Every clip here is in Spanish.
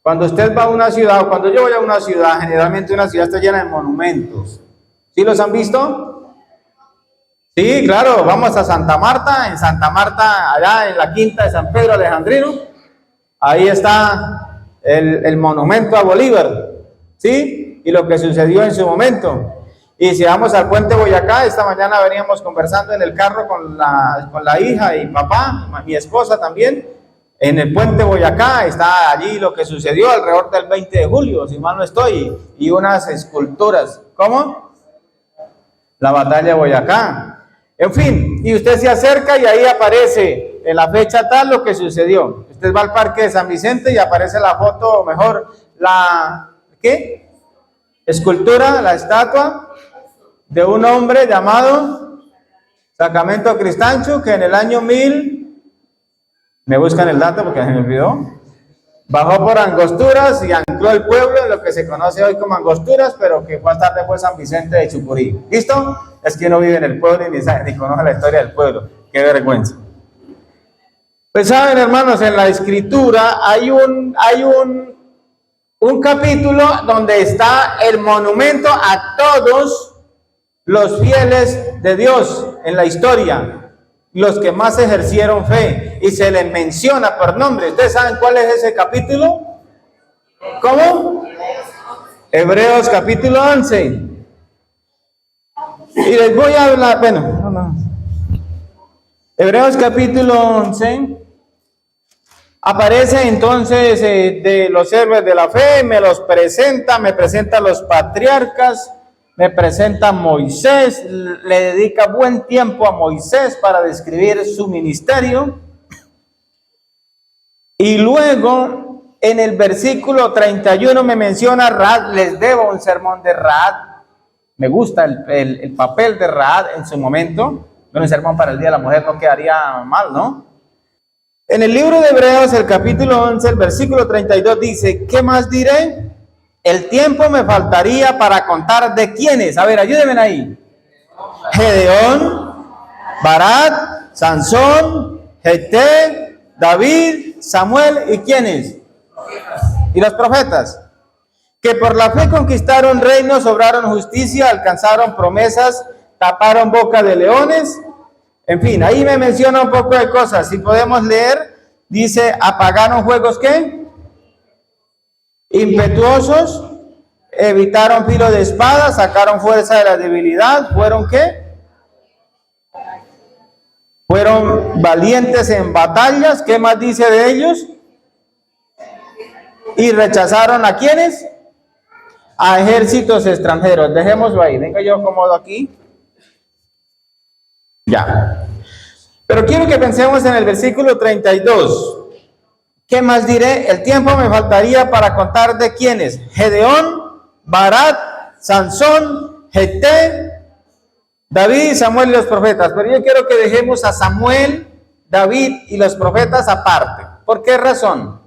Cuando usted va a una ciudad, o cuando yo voy a una ciudad, generalmente una ciudad está llena de monumentos. ¿Sí los han visto? Sí, claro, vamos a Santa Marta, en Santa Marta, allá en la quinta de San Pedro Alejandrino, ahí está el monumento a Bolívar, ¿sí? Y lo que sucedió en su momento. Y si vamos al puente Boyacá, esta mañana veníamos conversando en el carro con la hija y papá, mi esposa también. En el puente Boyacá está allí lo que sucedió alrededor del 20 de julio, si mal no estoy, y unas esculturas. ¿Cómo? La batalla de Boyacá. En fin, y usted se acerca y ahí aparece en la fecha tal lo que sucedió. Usted va al parque de San Vicente y aparece la foto, o mejor, ¿qué? Escultura, la estatua de un hombre llamado Sacramento Cristancho, que en el año 1000, me buscan el dato porque se me olvidó, bajó por Angosturas y ancló el pueblo en lo que se conoce hoy como Angosturas, pero que más tarde fue San Vicente de Chucurí. ¿Listo? Es que uno vive en el pueblo y ni conoce la historia del pueblo. ¡Qué vergüenza! Pues saben, hermanos, en la Escritura hay un capítulo donde está el monumento a todos los fieles de Dios en la historia, los que más ejercieron fe, y se les menciona por nombre. ¿Ustedes saben cuál es ese capítulo? ¿Cómo? Hebreos capítulo 11. Y les voy a hablar, Hebreos capítulo 11. Aparece entonces de los héroes de la fe, me presenta a los patriarcas, me presenta a Moisés, le dedica buen tiempo a Moisés para describir su ministerio. Y luego, en el versículo 31 me menciona Rahab. Les debo un sermón de Rahab. Me gusta el papel de Rahab en su momento. Un sermón para el Día de la Mujer no quedaría mal, ¿no? En el libro de Hebreos, el capítulo 11, el versículo 32 dice, ¿qué más diré? El tiempo me faltaría para contar de quiénes. A ver, ayúdenme ahí. Gedeón, Barak, Sansón, Jefté, David, Samuel, ¿y quiénes? Y los profetas. Que por la fe conquistaron reinos, obraron justicia, alcanzaron promesas, taparon boca de leones. En fin, ahí me menciona un poco de cosas. Si podemos leer, dice, apagaron juegos, ¿qué? Impetuosos, evitaron filo de espada, sacaron fuerza de la debilidad, ¿fueron qué? Fueron valientes en batallas. ¿Qué más dice de ellos? Y rechazaron ¿a quiénes? A ejércitos extranjeros. Dejémoslo ahí, venga yo acomodo aquí. Ya. Pero quiero que pensemos en el versículo 32. ¿Qué más diré? El tiempo me faltaría para contar de quiénes. Gedeón, Barak, Sansón, Jefté, David, Samuel y los profetas. Pero yo quiero que dejemos a Samuel, David y los profetas aparte. ¿Por qué razón?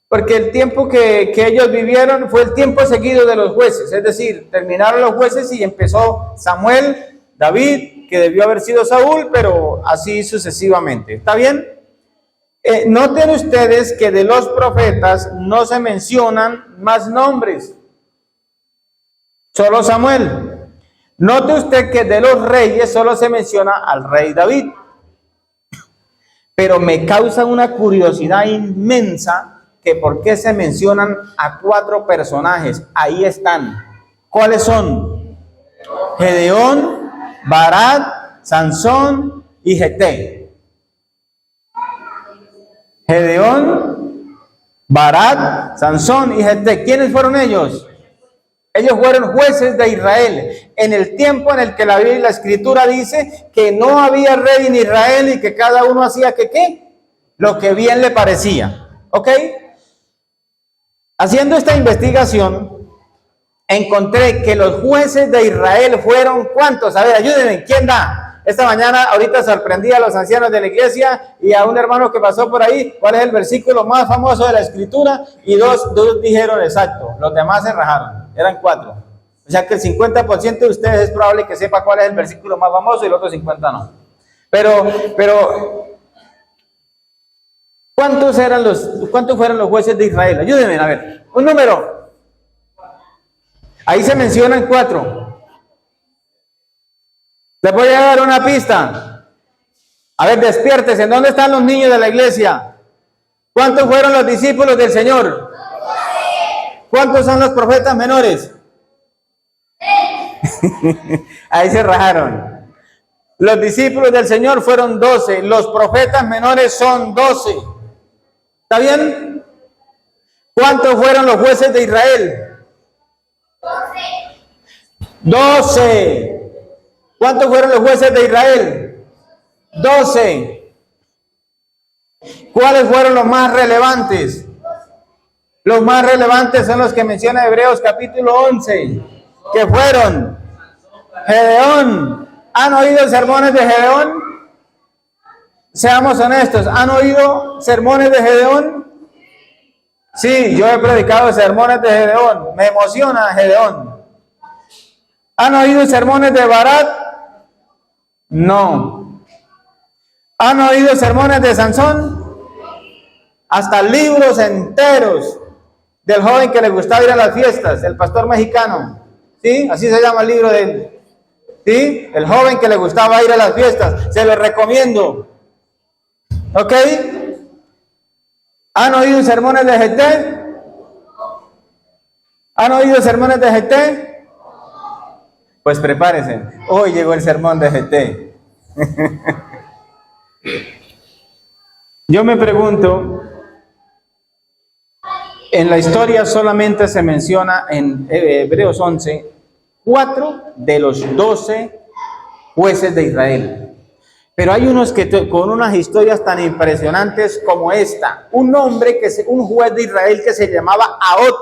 Porque el tiempo que ellos vivieron fue el tiempo seguido de los jueces. Es decir, terminaron los jueces y empezó Samuel, David, que debió haber sido Saúl, pero así sucesivamente. ¿Está bien? Noten ustedes que de los profetas no se mencionan más nombres, solo Samuel. Note usted que de los reyes solo se menciona al rey David. Pero me causa una curiosidad inmensa que por qué se mencionan a 4 personajes. Ahí están. ¿Cuáles son? Gedeón, Barak, Sansón y Jefté. Gedeón, Barak, Sansón y Jefté. ¿Quiénes fueron ellos? Ellos fueron jueces de Israel en el tiempo en el que la Biblia y la Escritura dice que no había rey en Israel y que cada uno hacía que ¿qué? Lo que bien le parecía. ¿Ok? Haciendo esta investigación, encontré que los jueces de Israel fueron ¿cuántos? A ver, ayúdenme, ¿quién da? Esta mañana, ahorita sorprendí a los ancianos de la iglesia y a un hermano que pasó por ahí, ¿cuál es el versículo más famoso de la Escritura? Y dos dijeron exacto, los demás se rajaron, eran 4. O sea que el 50% de ustedes es probable que sepa cuál es el versículo más famoso y el otro 50% no. Pero ¿Cuántos fueron los jueces de Israel? Ayúdenme, a ver, un número. Ahí se mencionan 4. Les voy a dar una pista. A ver, despiértese. ¿En dónde están los niños de la iglesia? ¿Cuántos fueron los discípulos del Señor? ¿Cuántos son los profetas menores? Ahí se rajaron. Los discípulos del Señor fueron 12. Los profetas menores son 12. ¿Está bien? ¿Cuántos fueron los jueces de Israel? 12. ¿Cuántos fueron los jueces de Israel? 12. ¿Cuáles fueron los más relevantes? Los más relevantes son los que menciona Hebreos capítulo 11, que fueron Gedeón. ¿Han oído sermones de Gedeón? Seamos honestos, ¿han oído sermones de Gedeón? Sí, yo he predicado sermones de Gedeón, me emociona Gedeón. ¿Han oído sermones de Barak? No. ¿Han oído sermones de Sansón? Hasta libros enteros del joven que le gustaba ir a las fiestas, el pastor mexicano. ¿Sí? Así se llama el libro de él. ¿Sí? El joven que le gustaba ir a las fiestas. Se lo recomiendo. ¿Ok? ¿Han oído sermones de Jefté? ¿Han oído sermones de Jefté? Pues prepárense. Hoy llegó el sermón de Jefté. Yo me pregunto, en la historia solamente se menciona en Hebreos 11, 4 de los 12 jueces de Israel. Pero hay unos que con unas historias tan impresionantes como esta. Un juez de Israel que se llamaba Ahod,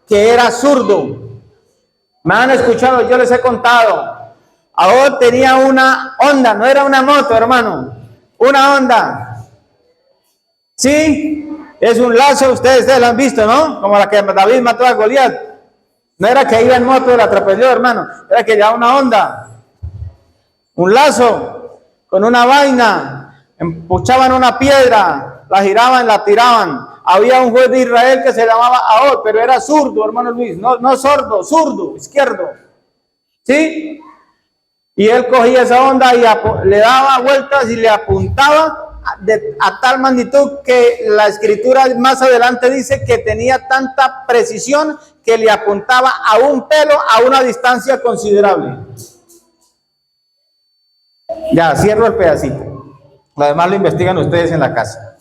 que era zurdo. Me han escuchado, yo les he contado. Ahod tenía una Honda, no era una moto, hermano. Una Honda. Sí, es un lazo, ustedes lo han visto, ¿no? Como la que David mató a Goliat. No era que iba en moto y la atropelló, hermano. Era que llevaba una Honda. Un lazo con una vaina. Empuchaban una piedra, la giraban, la tiraban. Había un juez de Israel que se llamaba Ahod, pero era zurdo, hermano Luis. No sordo, zurdo, izquierdo. ¿Sí? Y él cogía esa Honda y le daba vueltas y le apuntaba a tal magnitud que la escritura más adelante dice que tenía tanta precisión que le apuntaba a un pelo a una distancia considerable. Ya, cierro el pedacito. Lo demás lo investigan ustedes en la casa.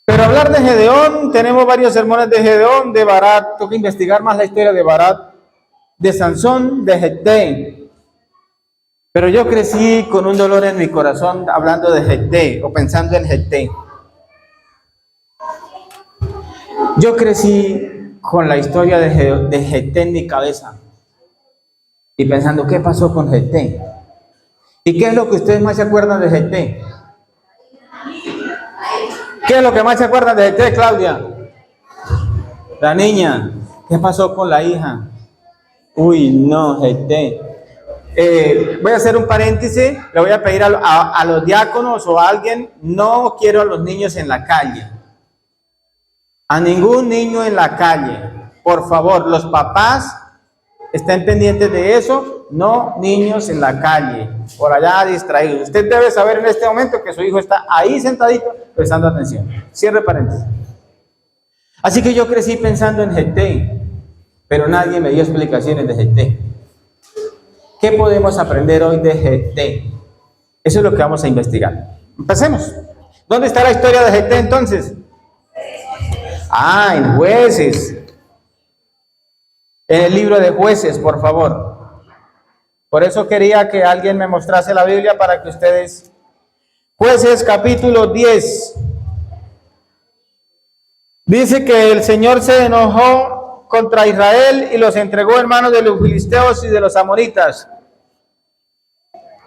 Pero hablar de Gedeón, tenemos varios sermones de Gedeón, de Barak, tengo que investigar más la historia de Barak, de Sansón, de Jefté. Pero yo crecí con un dolor en mi corazón hablando de Jefté o pensando en Jefté. Yo crecí con la historia de Jefté en mi cabeza y pensando, ¿qué pasó con Jefté? ¿Y qué es lo que ustedes más se acuerdan de Jefté? ¿Qué es lo que más se acuerdan de Jefté, Claudia? La niña. ¿Qué pasó con la hija? Uy, no, Jefté. Voy a hacer un paréntesis, le voy a pedir a los diáconos o a alguien, no quiero a los niños en la calle. A ningún niño en la calle. Por favor, los papás estén pendientes de eso, no niños en la calle, por allá distraídos. Usted debe saber en este momento que su hijo está ahí sentadito prestando atención. Cierre paréntesis. Así que yo crecí pensando en Jefté, pero nadie me dio explicaciones de Jefté. ¿Qué podemos aprender hoy de Jefté? Eso es lo que vamos a investigar. Empecemos. ¿Dónde está la historia de Jefté entonces? En Jueces. En el libro de Jueces, por favor. Por eso quería que alguien me mostrase la Biblia para que ustedes... Jueces capítulo 10. Dice que el Señor se enojó contra Israel y los entregó en manos de los filisteos y de los amonitas.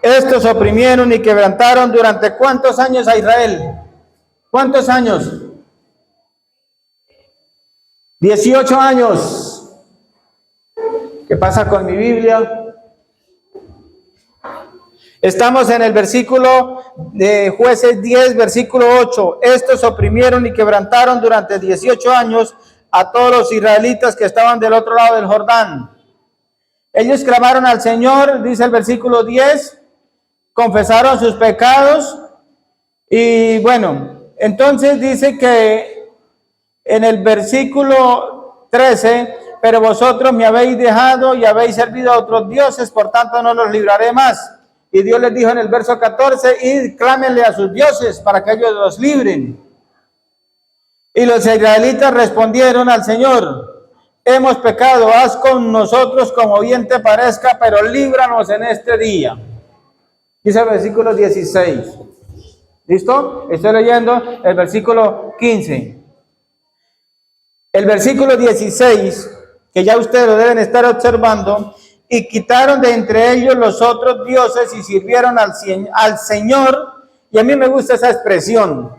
Estos oprimieron y quebrantaron durante ¿cuántos años a Israel? ¿Cuántos años? 18 años. ¿Qué pasa con mi Biblia? Estamos en el versículo de Jueces 10, versículo 8. Estos oprimieron y quebrantaron durante 18 años a todos los israelitas que estaban del otro lado del Jordán. Ellos clamaron al Señor, dice el versículo 10, confesaron sus pecados y bueno, entonces dice que en el versículo 13, pero vosotros me habéis dejado y habéis servido a otros dioses, por tanto no los libraré más. Y Dios les dijo en el verso 14, id, clámenle a sus dioses para que ellos los libren. Y los israelitas respondieron al Señor, hemos pecado, haz con nosotros como bien te parezca, pero líbranos en este día. Dice el versículo 16. ¿Listo? Estoy leyendo el versículo 15. El versículo 16, que ya ustedes lo deben estar observando, y quitaron de entre ellos los otros dioses y sirvieron al Señor. Y a mí me gusta esa expresión.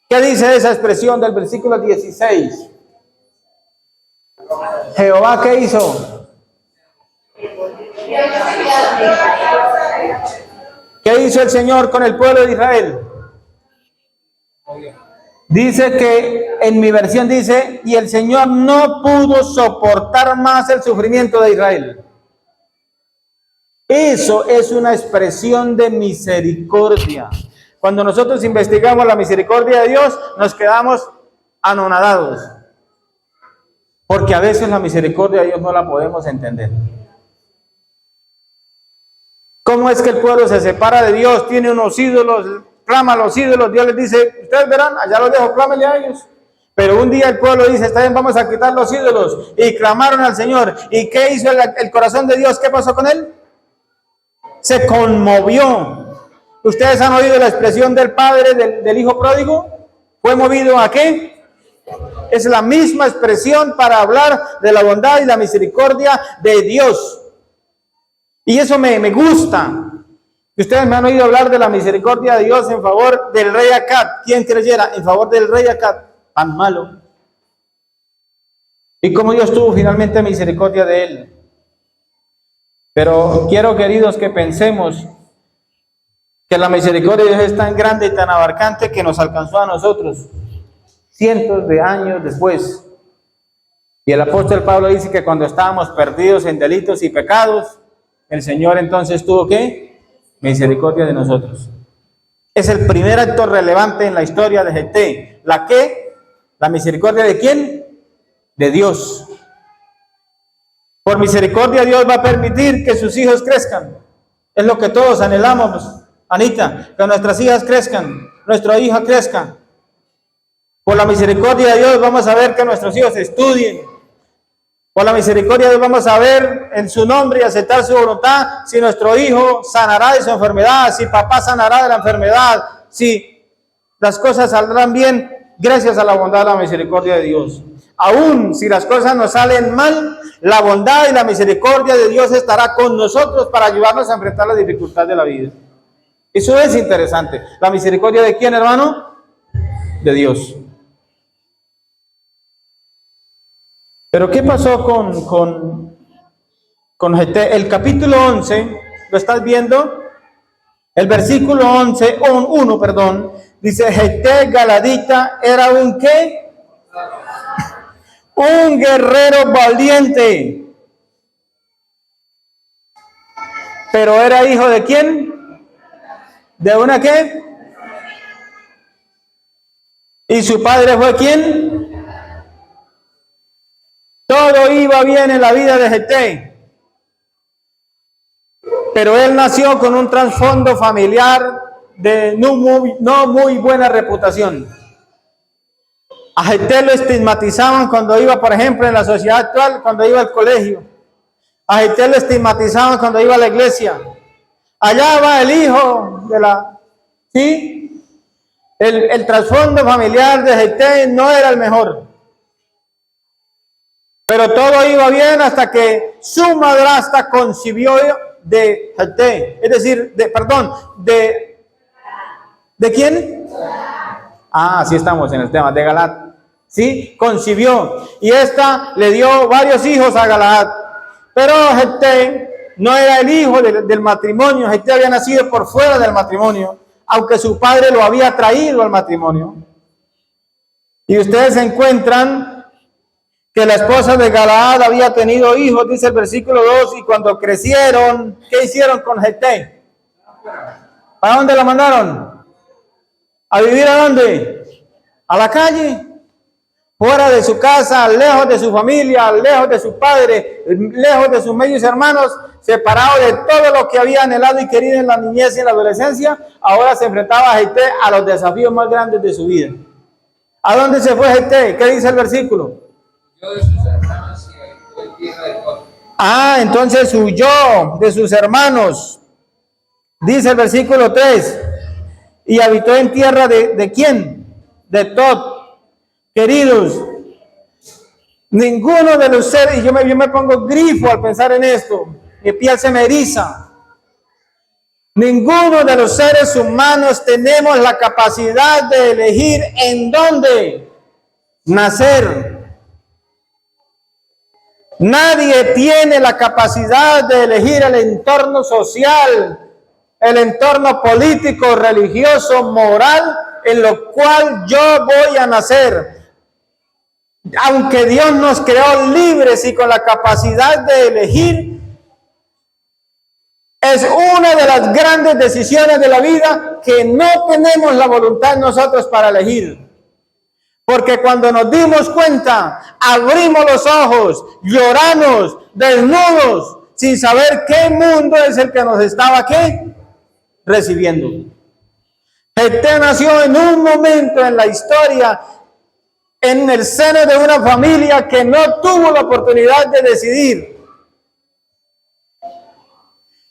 ¿Qué dice esa expresión del versículo 16? Jehová, ¿qué hizo? ¿Qué hizo el Señor con el pueblo de Israel? Dice que, en mi versión dice, y el Señor no pudo soportar más el sufrimiento de Israel. Eso es una expresión de misericordia. Cuando nosotros investigamos la misericordia de Dios, nos quedamos anonadados. Porque a veces la misericordia de Dios no la podemos entender. ¿Cómo es que el pueblo se separa de Dios? Tiene unos ídolos, clama a los ídolos. Dios les dice, ustedes verán, allá los dejo, clámenle a ellos. Pero un día el pueblo dice, está bien, vamos a quitar los ídolos. Y clamaron al Señor. ¿Y qué hizo el corazón de Dios? ¿Qué pasó con él? Se conmovió. ¿Ustedes han oído la expresión del padre del hijo pródigo? ¿Fue movido a qué? Es la misma expresión para hablar de la bondad y la misericordia de Dios. Y eso me gusta. Ustedes me han oído hablar de la misericordia de Dios en favor del rey Acab. ¿Quién creyera en favor del rey Acab? Tan malo. Y cómo Dios tuvo finalmente misericordia de él. Pero quiero, queridos, que pensemos que la misericordia de Dios es tan grande y tan abarcante que nos alcanzó a nosotros cientos de años después. Y el apóstol Pablo dice que cuando estábamos perdidos en delitos y pecados, el Señor entonces tuvo ¿qué? Misericordia de nosotros. Es el primer acto relevante en la historia de GT. ¿La qué? ¿La misericordia de quién? De Dios. Por misericordia Dios va a permitir que sus hijos crezcan. Es lo que todos anhelamos, Anita, que nuestras hijas crezcan, nuestra hija crezca. Por la misericordia de Dios vamos a ver que nuestros hijos estudien. Por la misericordia de Dios vamos a ver en su nombre y aceptar su voluntad si nuestro hijo sanará de su enfermedad, si papá sanará de la enfermedad, si las cosas saldrán bien gracias a la bondad y la misericordia de Dios. Aún si las cosas nos salen mal, la bondad y la misericordia de Dios estará con nosotros para ayudarnos a enfrentar las dificultades de la vida. Eso es interesante. ¿La misericordia de quién, hermano? De Dios. Pero ¿qué pasó con GT? El capítulo 11, ¿lo estás viendo? El versículo 1, dice, GT Galadita era un ¿qué? Un guerrero valiente. Pero era hijo de quién? ¿De una qué? ¿Y su padre fue quién? Todo iba bien en la vida de GT. Pero él nació con un trasfondo familiar de no muy buena reputación. A GT lo estigmatizaban cuando iba, por ejemplo, en la sociedad actual, cuando iba al colegio. A GT lo estigmatizaban cuando iba a la iglesia. Allá va el hijo de la... ¿Sí? El trasfondo familiar de GT no era el mejor. Pero todo iba bien hasta que su madrastra concibió de GT. Es decir, ¿de quién? Ah, sí estamos en el tema de Galaad. Sí, concibió. Y esta le dio varios hijos a Galaad. Pero GT no era el hijo del matrimonio, Jefté había nacido por fuera del matrimonio, aunque su padre lo había traído al matrimonio. Y ustedes encuentran que la esposa de Galaad había tenido hijos, dice el versículo 2, y cuando crecieron, ¿qué hicieron con Jefté? ¿Para dónde la mandaron? ¿A vivir a dónde? A la calle, fuera de su casa, lejos de su familia, lejos de su padre, lejos de sus medios hermanos, separado de todo lo que había anhelado y querido en la niñez y en la adolescencia. Ahora se enfrentaba a Jefté a los desafíos más grandes de su vida. ¿A dónde se fue Jefté? ¿Qué dice el versículo? Entonces huyó de sus hermanos. Dice el versículo 3. Y habitó en tierra de ¿quién? De Tod. Queridos, ninguno de los seres, y yo me pongo grifo al pensar en esto, mi piel se me eriza. Ninguno de los seres humanos tenemos la capacidad de elegir en dónde nacer. Nadie tiene la capacidad de elegir el entorno social, el entorno político, religioso, moral, en lo cual yo voy a nacer. Aunque Dios nos creó libres y con la capacidad de elegir, es una de las grandes decisiones de la vida que no tenemos la voluntad nosotros para elegir. Porque cuando nos dimos cuenta, abrimos los ojos, lloramos, desnudos, sin saber qué mundo es el que nos estaba ¿qué? Recibiendo. Jefté nació en un momento en la historia, en el seno de una familia que no tuvo la oportunidad de decidir.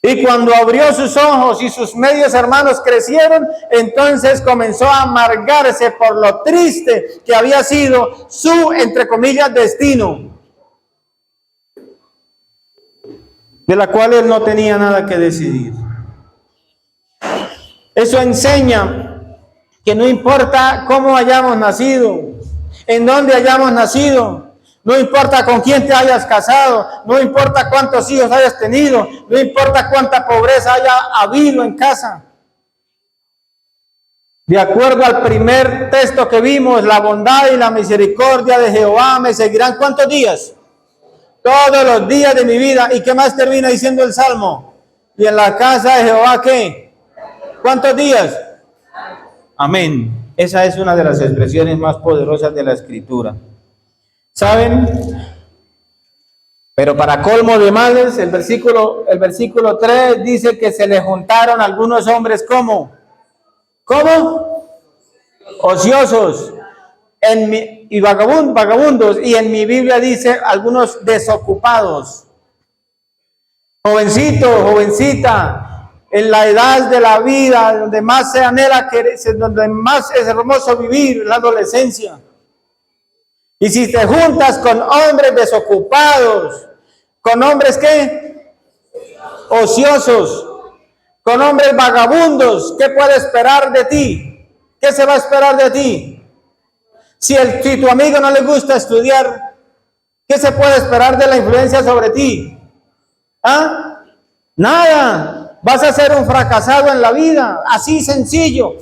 Y cuando abrió sus ojos y sus medios hermanos crecieron, entonces comenzó a amargarse por lo triste que había sido su, entre comillas, destino, de la cual él no tenía nada que decidir. Eso enseña que no importa cómo hayamos nacido, en dónde hayamos nacido, no importa con quién te hayas casado, no importa cuántos hijos hayas tenido, no importa cuánta pobreza haya habido en casa. De acuerdo al primer texto que vimos, la bondad y la misericordia de Jehová me seguirán ¿cuántos días? Todos los días de mi vida. ¿Y qué más termina diciendo el Salmo? Y en la casa de Jehová ¿qué? ¿Cuántos días? Amén. Esa es una de las expresiones más poderosas de la Escritura. ¿Saben? Pero para colmo de males, el versículo 3 dice que se le juntaron algunos hombres ¿cómo? Ociosos y vagabundos. Y en mi Biblia dice algunos desocupados. Jovencito, jovencita, en la edad de la vida, donde más se anhela, donde más es hermoso vivir, la adolescencia. Y si te juntas con hombres desocupados, con hombres ¿qué? Ociosos, con hombres vagabundos, ¿qué puede esperar de ti? ¿Qué se va a esperar de ti? Si tu amigo no le gusta estudiar, ¿qué se puede esperar de la influencia sobre ti? ¿Ah? Nada. Vas a ser un fracasado en la vida, así sencillo.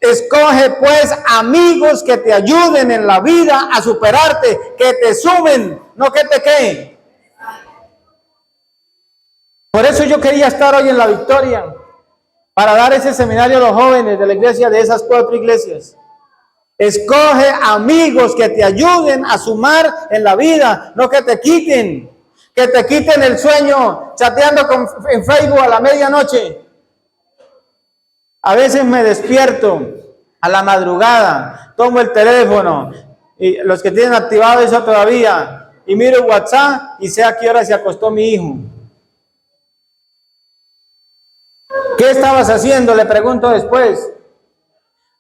Escoge pues amigos que te ayuden en la vida a superarte, que te sumen, no que te queden. Por eso yo quería estar hoy en La Victoria, para dar ese seminario a los jóvenes de la iglesia, de esas 4 iglesias. Escoge amigos que te ayuden a sumar en la vida, no que te quiten el sueño chateando en Facebook a la medianoche. A veces me despierto a la madrugada, tomo el teléfono, y los que tienen activado eso todavía, y miro WhatsApp y sé a qué hora se acostó mi hijo. ¿Qué estabas haciendo? Le pregunto después.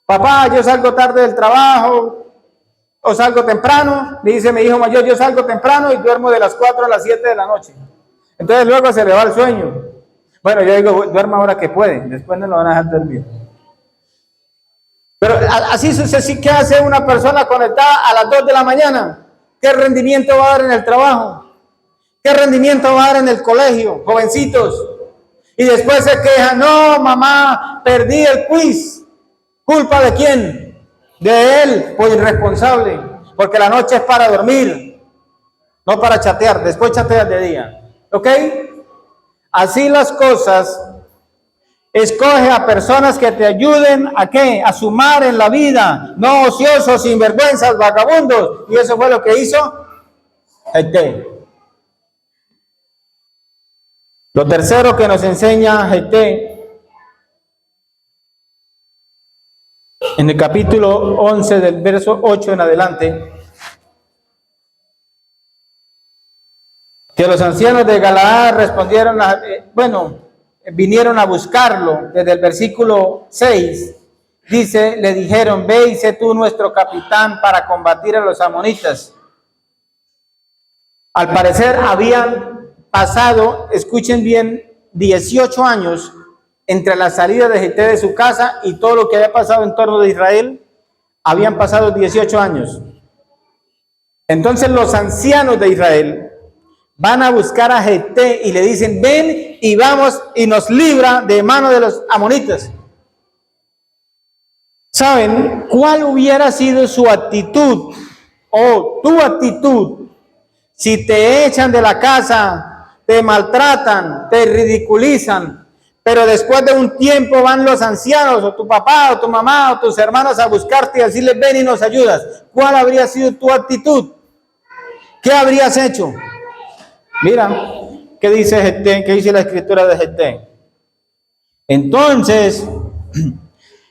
Papá, yo salgo tarde del trabajo, o salgo temprano. Me dice mi hijo mayor, yo salgo temprano y duermo de las 4 a las 7 de la noche. Entonces luego se le va el sueño. Bueno, yo digo, duerma ahora que puede, después no lo van a dejar dormir. Pero así sucede. ¿Qué hace una persona conectada a las 2 de la mañana? ¿Qué rendimiento va a dar en el trabajo? ¿Qué rendimiento va a dar en el colegio, jovencitos? Y después se quejan, no, mamá, perdí el quiz. ¿Culpa de quién? De él, pues irresponsable. Porque la noche es para dormir, no para chatear. Después chateas de día. ¿Ok? Así las cosas. Escoge a personas que te ayuden a ¿qué? A sumar en la vida, no ociosos, sinvergüenzas, vagabundos. Y eso fue lo que hizo Jefté. Lo tercero que nos enseña Jefté, en el capítulo 11 del verso 8 en adelante, que los ancianos de Galaad respondieron, vinieron a buscarlo. Desde el versículo 6, dice, le dijeron, ve y sé tú nuestro capitán para combatir a los amonitas. Al parecer habían pasado, escuchen bien, 18 años entre la salida de Jefté de su casa y todo lo que había pasado en torno de Israel. Habían pasado 18 años. Entonces los ancianos de Israel van a buscar a Jefté y le dicen, ven y vamos y nos libra de mano de los amonitas. ¿Saben cuál hubiera sido su actitud o tu actitud si te echan de la casa, te maltratan, te ridiculizan, pero después de un tiempo van los ancianos o tu papá o tu mamá o tus hermanos a buscarte y a decirles, ven y nos ayudas? ¿Cuál habría sido tu actitud? ¿Qué habrías hecho? Mira, ¿qué dice Jefté? ¿Qué dice la escritura de Jefté? Entonces,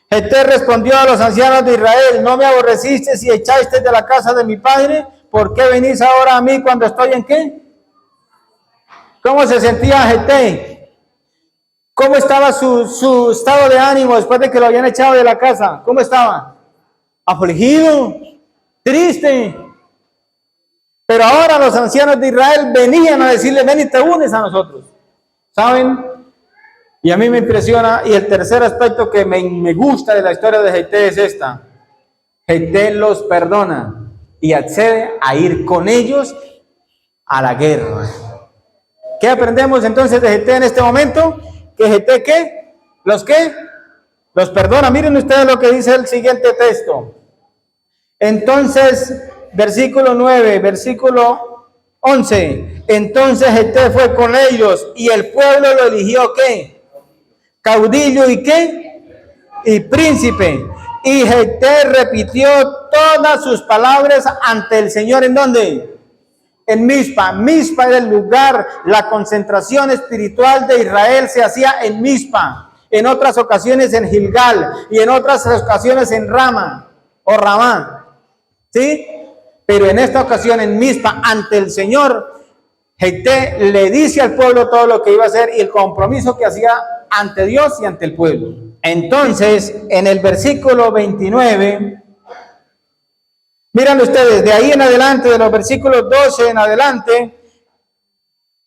Jefté respondió a los ancianos de Israel, ¿no me aborreciste si echaste de la casa de mi padre? ¿Por qué venís ahora a mí cuando estoy en qué? ¿Cómo se sentía Jefté? ¿Cómo estaba su estado de ánimo después de que lo habían echado de la casa? ¿Cómo estaba? Afligido, triste. Pero ahora los ancianos de Israel venían a decirle, ven y te unes a nosotros. ¿Saben? Y a mí me impresiona, y el tercer aspecto que me gusta de la historia de Jefté es esta. Jefté los perdona y accede a ir con ellos a la guerra. ¿Qué aprendemos entonces de Jefté en este momento? Que Jefté, ¿qué? ¿Los qué? Los perdona. Miren ustedes lo que dice el siguiente texto. Entonces, versículo 9, versículo 11. Entonces Jefté fue con ellos y el pueblo lo eligió, ¿qué? Caudillo y ¿qué? Y príncipe. Y Jefté repitió todas sus palabras ante el Señor. ¿En dónde? En Mizpa. Mizpa era el lugar, la concentración espiritual de Israel se hacía en Mizpa. En otras ocasiones en Gilgal y en otras ocasiones en Rama o Ramá. ¿Sí? Pero en esta ocasión en Mizpa, ante el Señor, Jefté le dice al pueblo todo lo que iba a hacer y el compromiso que hacía ante Dios y ante el pueblo. Entonces, en el versículo 29, miren ustedes, de ahí en adelante, de los versículos 12 en adelante,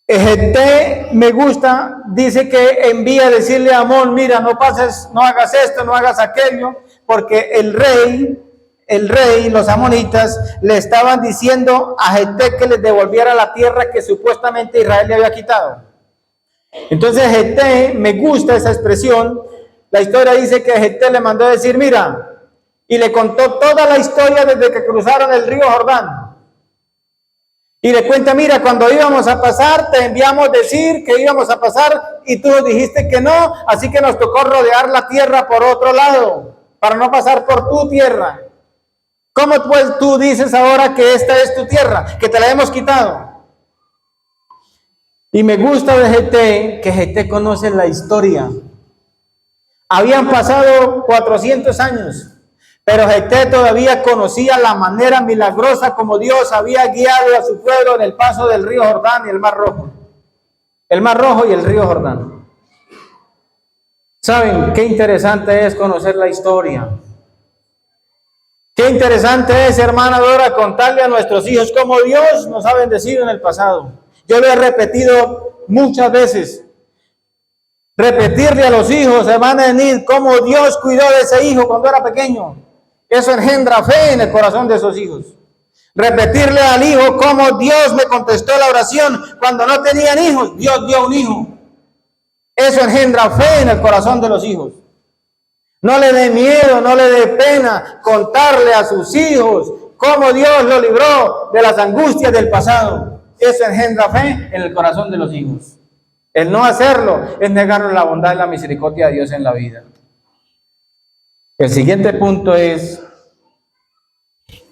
Jefté, me gusta, dice que envía a decirle a Amón, mira, no pases, no hagas esto, no hagas aquello, porque el rey, los amonitas, le estaban diciendo a Jefté que les devolviera la tierra que supuestamente Israel le había quitado. Entonces Jefté, me gusta esa expresión, la historia dice que Jefté le mandó a decir, mira, y le contó toda la historia desde que cruzaron el río Jordán. Y le cuenta, mira, cuando íbamos a pasar, te enviamos decir que íbamos a pasar y tú nos dijiste que no, así que nos tocó rodear la tierra por otro lado, para no pasar por tu tierra. ¿Cómo pues tú dices ahora que esta es tu tierra, que te la hemos quitado? Y me gusta de Jefté, que Jefté conoce la historia. Habían pasado 400 años, pero Jefté todavía conocía la manera milagrosa como Dios había guiado a su pueblo en el paso del río Jordán y el Mar Rojo. El Mar Rojo y el río Jordán. ¿Saben qué interesante es conocer la historia? Qué interesante es, hermana Dora, contarle a nuestros hijos cómo Dios nos ha bendecido en el pasado. Yo lo he repetido muchas veces. Repetirle a los hijos, hermana Enid, cómo Dios cuidó de ese hijo cuando era pequeño. Eso engendra fe en el corazón de esos hijos. Repetirle al hijo cómo Dios me contestó la oración cuando no tenían hijos. Dios dio un hijo. Eso engendra fe en el corazón de los hijos. No le dé miedo, no le dé pena contarle a sus hijos cómo Dios lo libró de las angustias del pasado. Eso engendra fe en el corazón de los hijos. El no hacerlo es negarle la bondad y la misericordia de Dios en la vida. El siguiente punto es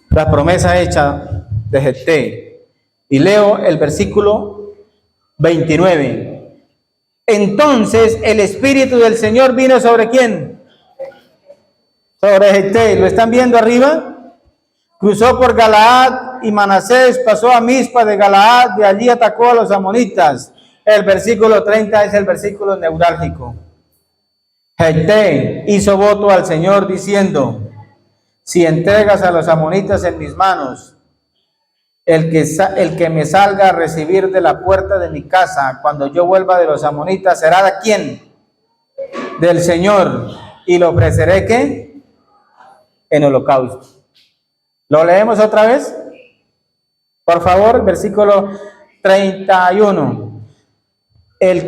la promesa hecha de Jefté. Y leo el versículo 29. Entonces el Espíritu del Señor vino ¿sobre quién? Sobre Jefté. ¿Lo están viendo arriba? Cruzó por Galaad y Manasés, pasó a Mizpa de Galaad, de allí atacó a los amonitas. El versículo 30 es el versículo neurálgico. Jefté hizo voto al Señor diciendo: si entregas a los amonitas en mis manos, el que me salga a recibir de la puerta de mi casa cuando yo vuelva de los amonitas, ¿será de quién? Del Señor. Y lo ofreceré ¿qué? En holocausto. ¿Lo leemos otra vez? Por favor, versículo 31. El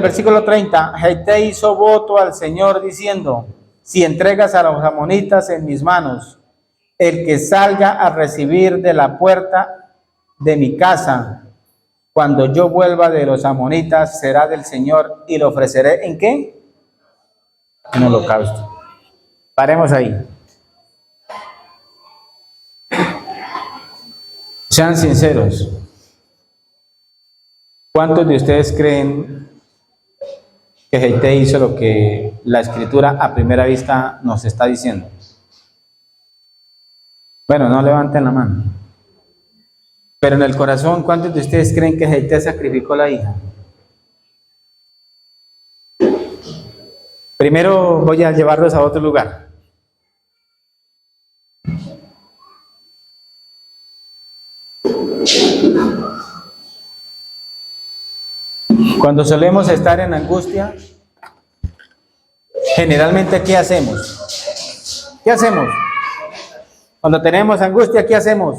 versículo 30. Jefté hizo voto al Señor diciendo: si entregas a los amonitas en mis manos, el que salga a recibir de la puerta de mi casa, cuando yo vuelva de los amonitas, será del Señor, y lo ofreceré ¿en qué? En holocausto. Paremos ahí. Sean sinceros. ¿Cuántos de ustedes creen que Jefté hizo lo que la Escritura a primera vista nos está diciendo? Bueno, no levanten la mano. Pero en el corazón, ¿cuántos de ustedes creen que Jefté sacrificó a la hija? Primero voy a llevarlos a otro lugar. Cuando solemos estar en angustia, generalmente, ¿qué hacemos? ¿Qué hacemos? Cuando tenemos angustia, ¿qué hacemos?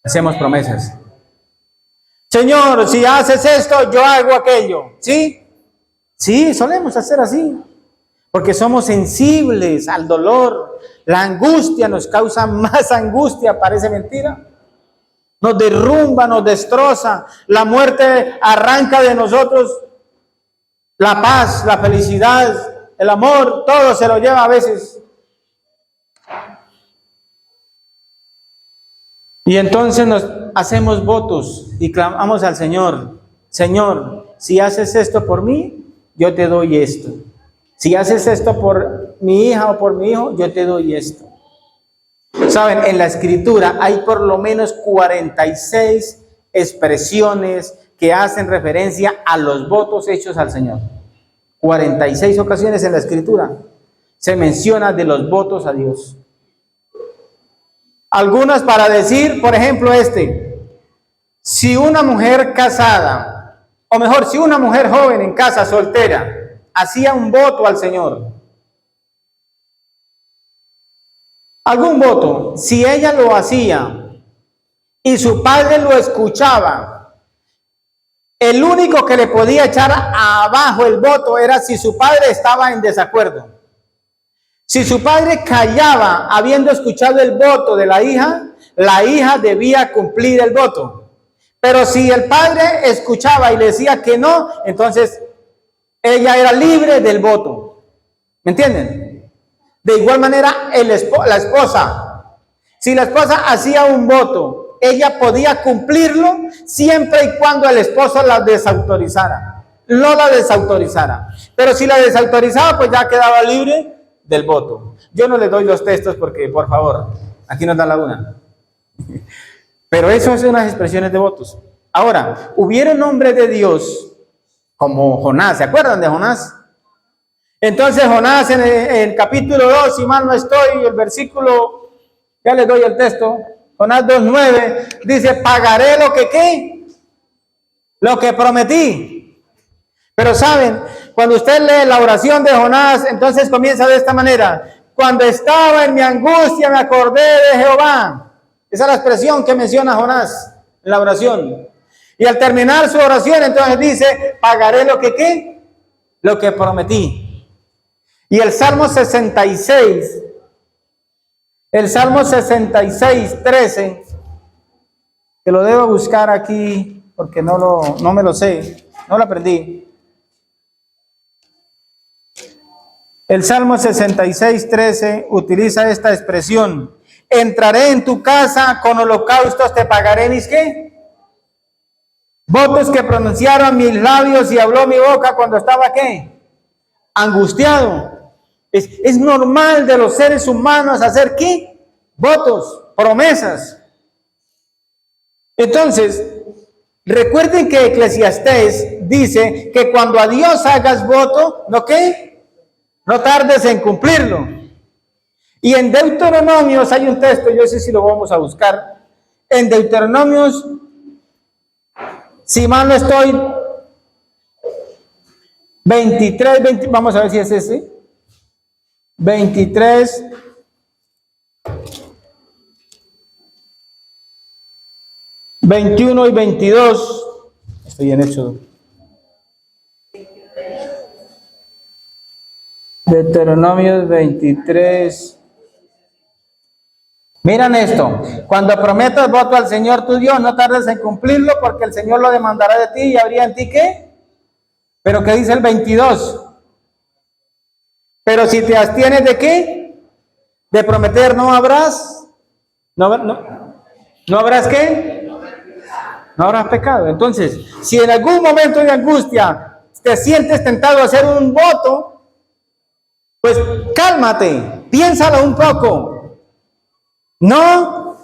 Hacemos promesas. Señor, si haces esto, yo hago aquello. ¿Sí? Sí, solemos hacer así. Porque somos sensibles al dolor. La angustia nos causa más angustia, parece mentira. Nos derrumba, nos destroza. La muerte arranca de nosotros la paz, la felicidad, el amor, todo se lo lleva a veces. Y entonces nos hacemos votos y clamamos al Señor: Señor, si haces esto por mí, yo te doy esto. Si haces esto por mi hija o por mi hijo, yo te doy esto. Saben, en la Escritura hay por lo menos 46 expresiones que hacen referencia a los votos hechos al Señor. 46 ocasiones en la Escritura se menciona de los votos a Dios. Algunas para decir, por ejemplo, si una mujer casada, o mejor, si una mujer joven en casa, soltera, hacía un voto al Señor, algún voto, si ella lo hacía y su padre lo escuchaba, el único que le podía echar abajo el voto era si su padre estaba en desacuerdo. Si su padre callaba habiendo escuchado el voto de la hija debía cumplir el voto. Pero si el padre escuchaba y le decía que no, entonces ella era libre del voto. ¿Me entienden? De igual manera, la esposa. Si la esposa hacía un voto, ella podía cumplirlo siempre y cuando el esposo la desautorizara. No la desautorizara. Pero si la desautorizaba, pues ya quedaba libre del voto. Yo no les doy los textos porque, por favor, aquí nos da la una. Pero eso son unas expresiones de votos. Ahora, hubieron hombres de Dios como Jonás. ¿Se acuerdan de Jonás? Entonces Jonás en el capítulo 2, si mal no estoy, el versículo, ya les doy el texto, Jonás 2:9, dice: pagaré lo que ¿qué? Lo que prometí. Pero saben, cuando usted lee la oración de Jonás, entonces comienza de esta manera: cuando estaba en mi angustia me acordé de Jehová. Esa es la expresión que menciona Jonás en la oración. Y al terminar su oración, entonces dice, pagaré lo que ¿qué? Lo que prometí. Y el Salmo 66, 13, que lo debo buscar aquí porque no me lo sé, no lo aprendí. El Salmo 66, 13 utiliza esta expresión: entraré en tu casa, con holocaustos te pagaré mis ¿qué? Votos que pronunciaron mis labios y habló mi boca cuando estaba ¿qué? Angustiado. Es normal de los seres humanos hacer ¿qué? Votos, promesas. Entonces, recuerden que Eclesiastés dice que cuando a Dios hagas voto, ¿no qué? No tardes en cumplirlo. Y en Deuteronomios hay un texto, yo sé si lo vamos a buscar. En Deuteronomios, si mal no estoy, 23, vamos a ver si es ese. 23, 21 y 22. Estoy en Éxodo. Deuteronomios 23. Miran esto: cuando prometas voto al Señor tu Dios, no tardes en cumplirlo, porque el Señor lo demandará de ti y habría en ti ¿qué? Pero ¿qué dice el 22? Pero si te abstienes de ¿qué? De prometer, no habrás ¿qué? No habrás pecado. Entonces, si en algún momento de angustia te sientes tentado a hacer un voto, pues cálmate, piénsalo un poco. No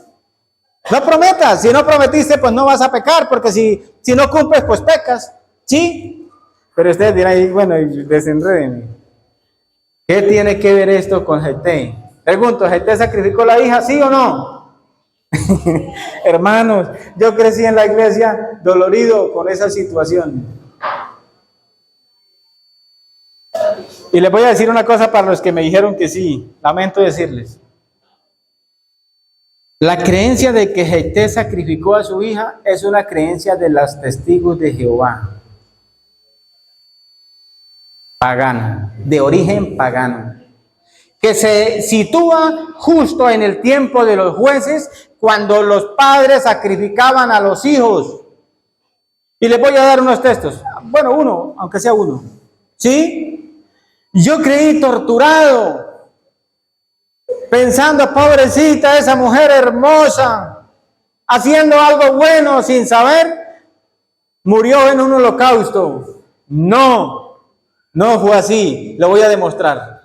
prometas. Si no prometiste, pues no vas a pecar, porque si no cumples, pues pecas. ¿Sí? Pero ustedes dirán, bueno, desenrédenme. ¿Qué tiene que ver esto con Jefté? Pregunto, ¿Jefté sacrificó la hija, sí o no? Hermanos, yo crecí en la iglesia dolorido con esa situación. Y les voy a decir una cosa para los que me dijeron que sí, lamento decirles. La creencia de que Jefté sacrificó a su hija es una creencia de los testigos de Jehová. Pagana, de origen pagano. Que se sitúa justo en el tiempo de los jueces, cuando los padres sacrificaban a los hijos. Y les voy a dar unos textos. Bueno, uno, aunque sea uno. ¿Sí? Yo creí torturado, pensando, pobrecita, esa mujer hermosa, haciendo algo bueno sin saber, murió en un holocausto. No fue así, lo voy a demostrar.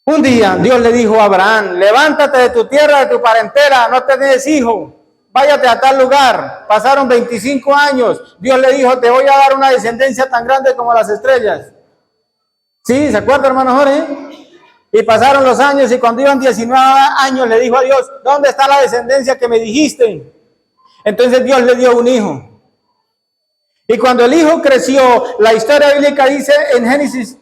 Un día Dios le dijo a Abraham: levántate de tu tierra, de tu parentela, no tenés hijo, váyate a tal lugar. Pasaron 25 años, Dios le dijo: te voy a dar una descendencia tan grande como las estrellas. ¿Sí? ¿Se acuerda, hermano Jorge? Y pasaron los años, y cuando iban 19 años le dijo a Dios: ¿dónde está la descendencia que me dijiste? Entonces Dios le dio un hijo. Y cuando el hijo creció, la historia bíblica dice en Génesis,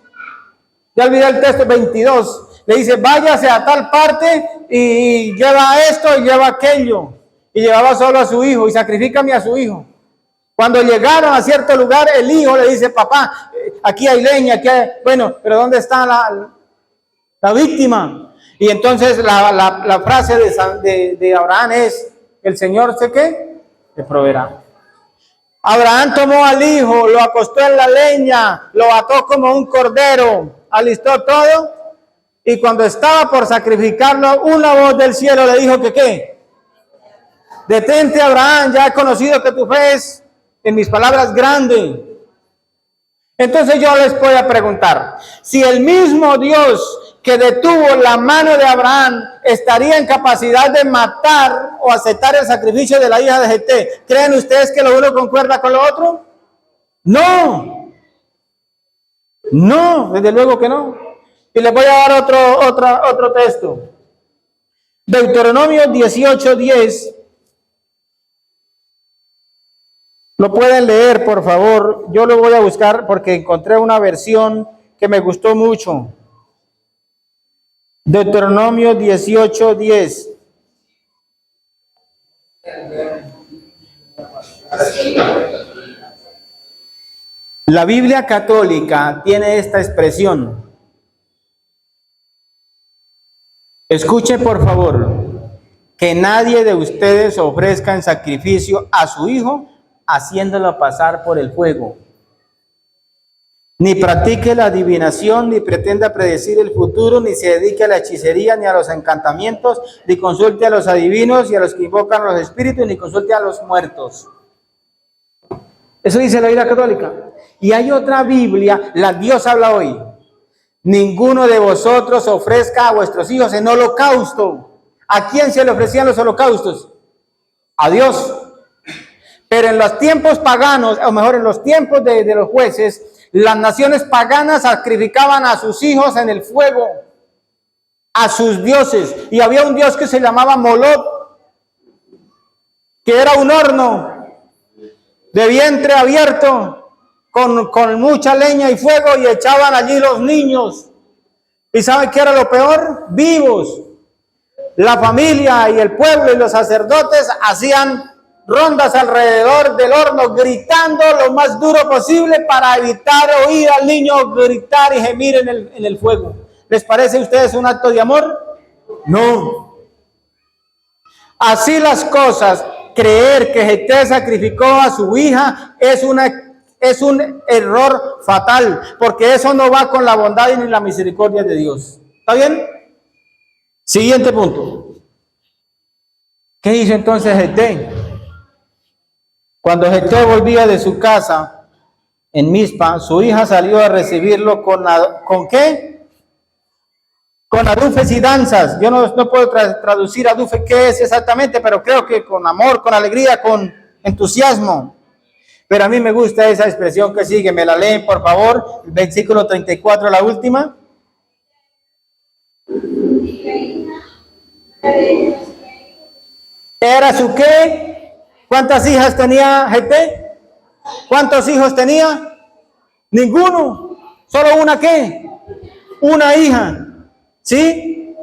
ya olvidé el texto, 22, le dice: váyase a tal parte y lleva esto y lleva aquello. Y llevaba solo a su hijo, y sacrifícame a su hijo. Cuando llegaron a cierto lugar, el hijo le dice: papá, aquí hay leña, aquí hay... Bueno, pero ¿dónde está la víctima? Y entonces la frase de Abraham es: el Señor sé qué, te proveerá. Abraham tomó al hijo, lo acostó en la leña, lo ató como un cordero, alistó todo, y cuando estaba por sacrificarlo, una voz del cielo le dijo que ¿qué? Detente, Abraham, ya he conocido que tu fe es, en mis palabras, grande. Entonces yo les voy a preguntar, si el mismo Dios que detuvo la mano de Abraham estaría en capacidad de matar o aceptar el sacrificio de la hija de Jefté, ¿creen ustedes que lo uno concuerda con lo otro? No, desde luego que no. Y les voy a dar otro texto. Deuteronomio 18:10. Lo pueden leer, por favor. Yo lo voy a buscar porque encontré una versión que me gustó mucho. Deuteronomio 18:10. La Biblia católica tiene esta expresión. Escuche por favor, que nadie de ustedes ofrezca en sacrificio a su hijo haciéndolo pasar por el fuego. Ni practique la adivinación, ni pretenda predecir el futuro, ni se dedique a la hechicería, ni a los encantamientos, ni consulte a los adivinos y a los que invocan los espíritus, ni consulte a los muertos. Eso dice la Biblia católica. Y hay otra Biblia, la Dios habla hoy. Ninguno de vosotros ofrezca a vuestros hijos en holocausto. ¿A quién se le ofrecían los holocaustos? A Dios. Pero en los tiempos paganos, o mejor en los tiempos de los jueces, las naciones paganas sacrificaban a sus hijos en el fuego, a sus dioses. Y había un dios que se llamaba Moloch, que era un horno de vientre abierto, con mucha leña y fuego, y echaban allí los niños. ¿Y saben qué era lo peor? Vivos. La familia y el pueblo y los sacerdotes hacían rondas alrededor del horno, gritando lo más duro posible para evitar oír al niño gritar y gemir en el fuego. ¿Les parece a ustedes un acto de amor? No. Así las cosas, creer que Jefté sacrificó a su hija es un error fatal, porque eso no va con la bondad ni la misericordia de Dios. ¿Está bien? Siguiente punto. ¿Qué hizo entonces Jefté? Cuando Jefté volvía de su casa en Mizpa, su hija salió a recibirlo ¿con qué? Con adufes y danzas. Yo no puedo traducir adufe qué es exactamente, pero creo que con amor, con alegría, con entusiasmo. Pero a mí me gusta esa expresión que sigue. ¿Me la leen, por favor? El versículo 34, la última. ¿Era su qué? ¿Cuántas hijas tenía Jefté? ¿Cuántos hijos tenía? Ninguno. ¿Solo una qué? Una hija. ¿Sí?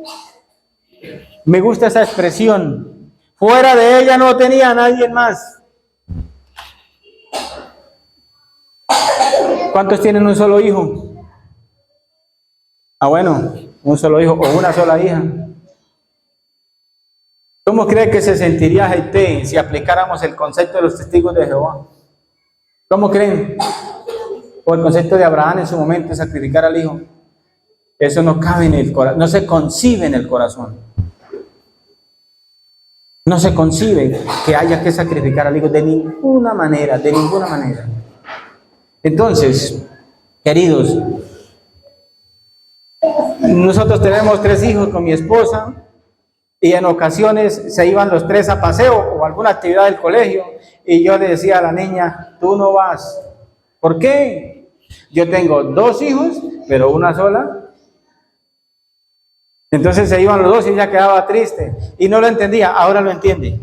Me gusta esa expresión. Fuera de ella no tenía nadie más. ¿Cuántos tienen un solo hijo? Bueno, un solo hijo o una sola hija. ¿Cómo cree que se sentiría Jefté si aplicáramos el concepto de los testigos de Jehová? ¿Cómo creen? O el concepto de Abraham en su momento de sacrificar al hijo. Eso no cabe en el corazón, no se concibe en el corazón. No se concibe que haya que sacrificar al hijo de ninguna manera, de ninguna manera. Entonces, queridos, nosotros tenemos 3 hijos con mi esposa. Y en ocasiones se iban los 3 a paseo o alguna actividad del colegio. Y yo le decía a la niña, tú no vas. ¿Por qué? Yo tengo 2 hijos, pero una sola. Entonces se iban los 2 y ella quedaba triste. Y no lo entendía, ahora lo entiende.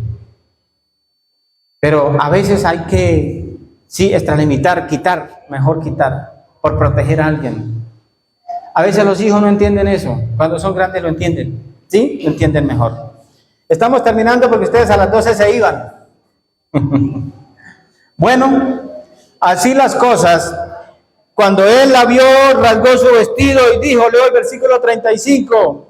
Pero a veces hay que, sí, extralimitar, mejor quitar, por proteger a alguien. A veces los hijos no entienden eso. Cuando son grandes lo entienden. ¿Sí? Lo entienden mejor. Estamos terminando porque ustedes a las 12 se iban. Bueno, así las cosas. Cuando él la vio, rasgó su vestido y dijo, leo el versículo 35.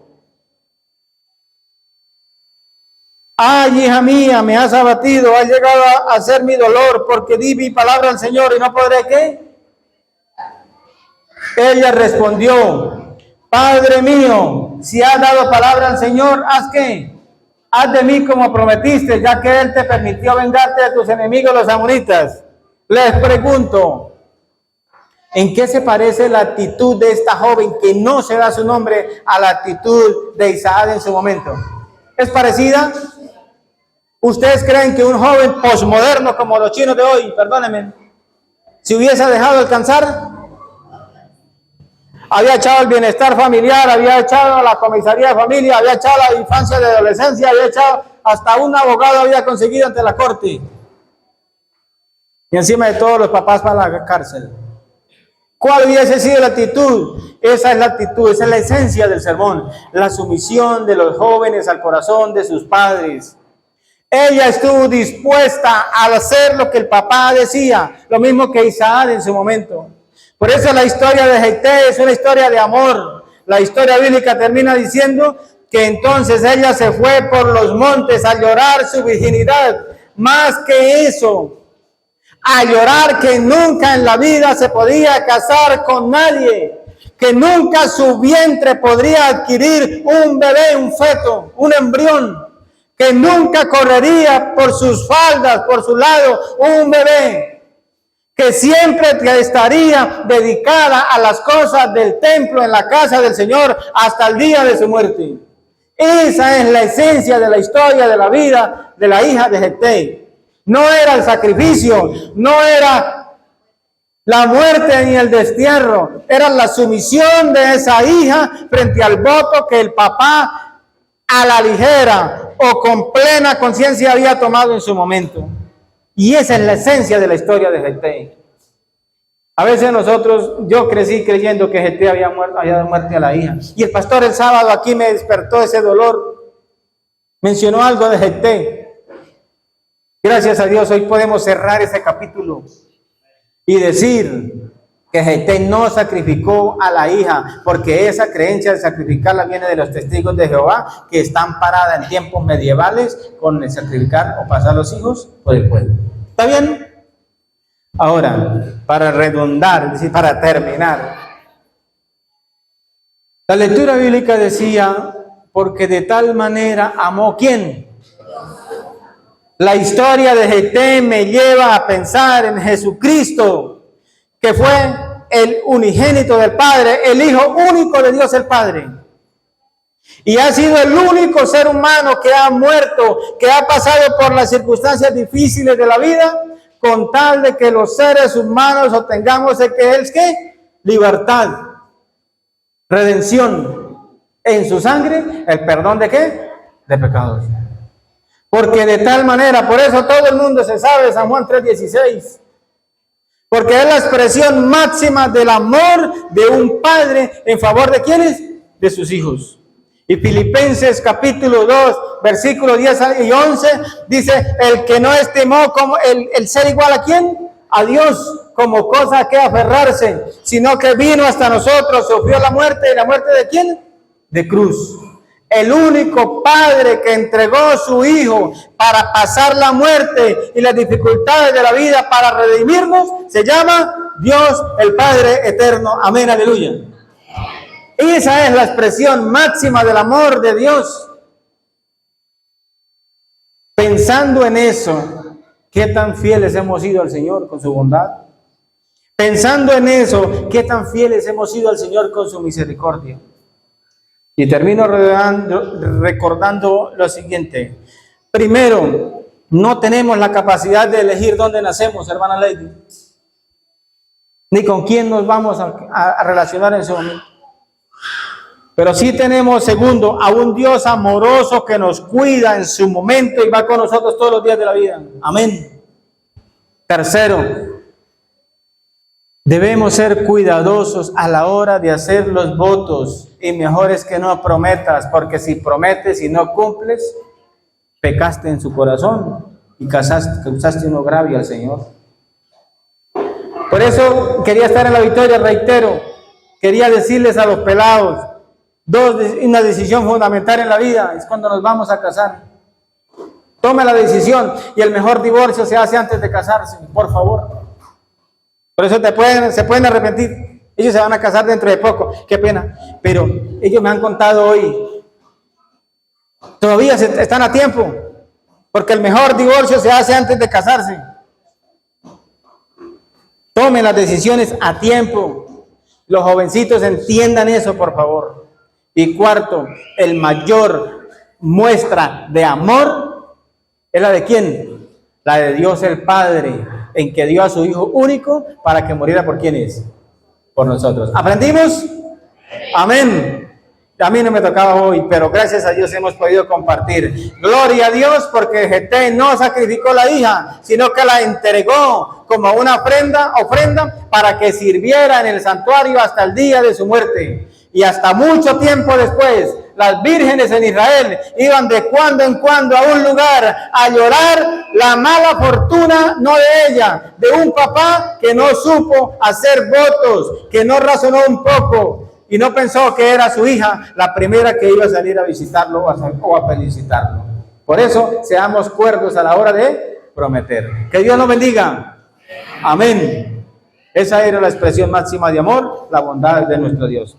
Ay, hija mía, me has abatido, has llegado a ser mi dolor, porque di mi palabra al Señor y no podré ¿qué? Ella respondió, Padre mío, si has dado palabra al Señor, ¿haz qué? Haz de mí como prometiste, ya que Él te permitió vengarte de tus enemigos los amonitas. Les pregunto, ¿en qué se parece la actitud de esta joven que no se da su nombre a la actitud de Isaac en su momento? ¿Es parecida? ¿Ustedes creen que un joven posmoderno como los chinos de hoy, perdónenme, se hubiese dejado alcanzar? Había echado el bienestar familiar, había echado la comisaría de familia, había echado la infancia de adolescencia, había echado hasta un abogado había conseguido ante la corte. Y encima de todos los papás para la cárcel. ¿Cuál hubiese sido la actitud? Esa es la actitud, esa es la esencia del sermón. La sumisión de los jóvenes al corazón de sus padres. Ella estuvo dispuesta a hacer lo que el papá decía, lo mismo que Isaac en su momento. Por eso la historia de Jefté es una historia de amor. La historia bíblica termina diciendo que entonces ella se fue por los montes a llorar su virginidad. Más que eso, a llorar que nunca en la vida se podía casar con nadie, que nunca su vientre podría adquirir un bebé, un feto, un embrión, que nunca correría por sus faldas, por su lado, un bebé, que siempre estaría dedicada a las cosas del templo en la casa del Señor hasta el día de su muerte. Esa es la esencia de la historia de la vida de la hija de Jefté. No era el sacrificio, no era la muerte ni el destierro, era la sumisión de esa hija frente al voto que el papá a la ligera o con plena conciencia había tomado en su momento. Y esa es la esencia de la historia de Jefté. A veces yo crecí creyendo que Jefté había dado muerte a la hija. Y el pastor el sábado aquí me despertó ese dolor. Mencionó algo de Jefté. Gracias a Dios hoy podemos cerrar ese capítulo y decir que Jefté no sacrificó a la hija, porque esa creencia de sacrificarla viene de los testigos de Jehová, que están paradas en tiempos medievales con el sacrificar o pasar los hijos por el pueblo. ¿Está bien? Ahora, para redundar, es decir, para terminar, la lectura bíblica decía, porque de tal manera amó, ¿quién? La historia de Jefté me lleva a pensar en Jesucristo, que fue el unigénito del Padre, el Hijo único de Dios el Padre. Y ha sido el único ser humano que ha muerto, que ha pasado por las circunstancias difíciles de la vida, con tal de que los seres humanos obtengamos el que es ¿qué? Libertad, redención, en su sangre, el perdón de ¿qué? De pecados. Porque de tal manera, por eso todo el mundo se sabe San Juan 3:16. Porque es la expresión máxima del amor de un padre en favor de ¿quiénes? De sus hijos. Y Filipenses capítulo 2, versículos 10 y 11, dice, el que no estimó como el ser igual a ¿quién? A Dios, como cosa a que aferrarse, sino que vino hasta nosotros, sufrió la muerte, ¿y la muerte de quién? De cruz. El único padre que entregó a su hijo para pasar la muerte y las dificultades de la vida para redimirnos, se llama Dios el Padre eterno. Amén, aleluya. Esa es la expresión máxima del amor de Dios. Pensando en eso, ¿qué tan fieles hemos sido al Señor con su bondad? Pensando en eso, ¿qué tan fieles hemos sido al Señor con su misericordia? Y termino recordando lo siguiente. Primero, no tenemos la capacidad de elegir dónde nacemos, hermana Lady, ni con quién nos vamos a relacionar en ese momento. Pero sí tenemos, segundo, a un Dios amoroso que nos cuida en su momento y va con nosotros todos los días de la vida. Amén. Tercero, debemos ser cuidadosos a la hora de hacer los votos, y mejor es que no prometas, porque si prometes y no cumples, pecaste en su corazón y causaste un agravio al Señor. Por eso quería estar en la victoria, reitero, quería decirles a los pelados, una decisión fundamental en la vida es cuando nos vamos a casar. Tome la decisión, y el mejor divorcio se hace antes de casarse, por favor. Por eso se pueden arrepentir. Ellos se van a casar dentro de poco. Qué pena. Pero ellos me han contado hoy. Todavía están a tiempo. Porque el mejor divorcio se hace antes de casarse. Tomen las decisiones a tiempo. Los jovencitos entiendan eso, por favor. Y cuarto, el mayor muestra de amor es la de ¿quién? La de Dios el Padre, en que dio a su Hijo único para que muriera por ¿quiénes? Por nosotros. ¿Aprendimos? Amén. A mí no me tocaba hoy, pero gracias a Dios hemos podido compartir. Gloria a Dios, porque Jefté no sacrificó la hija, sino que la entregó como una ofrenda para que sirviera en el santuario hasta el día de su muerte. Y hasta mucho tiempo después, las vírgenes en Israel iban de cuando en cuando a un lugar a llorar la mala fortuna, no de ella, de un papá que no supo hacer votos, que no razonó un poco y no pensó que era su hija la primera que iba a salir a visitarlo o a felicitarlo. Por eso, seamos cuerdos a la hora de prometer. Que Dios nos bendiga. Amén. Esa era la expresión máxima de amor, la bondad de nuestro Dios.